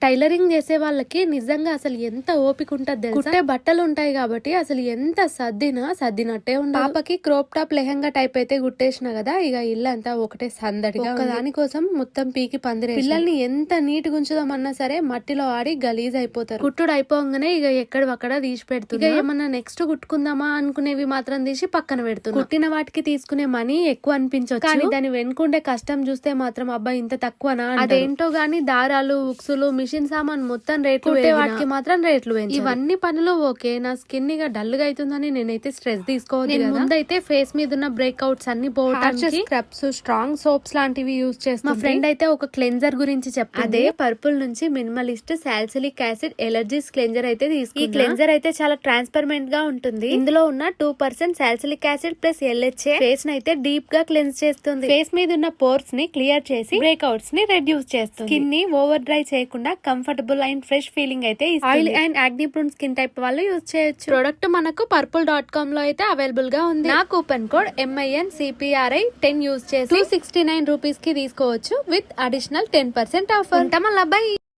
Tailoring చేసే వాళ్ళకి నిజంగా అసలు ఎంత ఓపిక ఉంటది తెలుసా. కుట్టే బట్టలు ఉంటాయి కాబట్టి అసలు ఎంత సర్దినట్టే ఉండదు. పాపకి క్రోప్ టాప్ లెహంగా టైప్ అయితే కుట్టేసిన కదా, ఇక ఇల్లంతా ఒకటే సందడిగా. దానికోసం మొత్తం పీకి పందిరే. పిల్లల్ని ఎంత నీట్ గుంచుదామన్నా సరే మట్టిలో ఆడి గలీజ్ అయిపోతారు. కుట్టుడు అయిపోగానే ఇక ఎక్కడక్కడ తీసి పెడుతుంది. ఇక ఏమన్నా నెక్స్ట్ కుట్టుకుందామా అనుకునేవి మాత్రం తీసి పక్కన పెడుతుంది. కుట్టిన వాటికి తీసుకునే మనీ ఎక్కువ అనిపించవచ్చు, కానీ దాని వెనుకుండే కష్టం చూస్తే మాత్రం అబ్బాయి ఇంత తక్కువనా. అదేంటో గానీ దారాలు, ఉక్సులు, మిషన్ సామాన్ మొత్తం రేట్లు, వాటికి మాత్రం రేట్లు. ఇవన్నీ పనులు ఓకే, నా స్కిన్ ఇక డల్ గా అవుతుందని నేనైతే స్ట్రెస్ తీసుకోవాలి. ముందైతే ఫేస్ మీద ఉన్న బ్రేక్అవుట్స్ అన్ని పోవడానికి స్క్రబ్స్, స్ట్రాంగ్ సోప్స్ లాంటివి యూజ్ చేస్తాను. మా ఫ్రెండ్ అయితే ఒక క్లెన్జర్ గురించి చెప్పింది. అదే పర్పుల్ నుంచి minimalist salicylic acid allergies cleanser అయితే తీసుకుంది. ఈ క్లెన్జర్ అయితే చాలా ట్రాన్స్పరెంట్ గా ఉంటుంది. ఇందులో ఉన్న 2% salicylic acid plus LHA face ని అయితే డీప్ గా క్లెన్స్ చేస్తుంది. ఫేస్ మీద ఉన్న పోర్స్ ని క్లియర్ చేసి బ్రేక్అవుట్స్ ని రెడ్యూస్ చేస్తుంది. స్కిన్ ని ఓవర్ డ్రై చేయకుండా కంఫర్టబుల్ అండ్ ఫ్రెష్ ఫీలింగ్ అయితే oil and యాక్ని prone skin type వాళ్ళు యూజ్ చేయొచ్చు. ప్రొడక్ట్ మనకు purple.com లో అయితే అవైలబుల్ గా ఉంది. నా కూపన్ కోడ్ MINCPRI 10 యూజ్ చేసి 269 రూపీస్ కి తీసుకోవచ్చు విత్ అడిషనల్ 10% ఆఫర్. ఉంటామల్లా బై.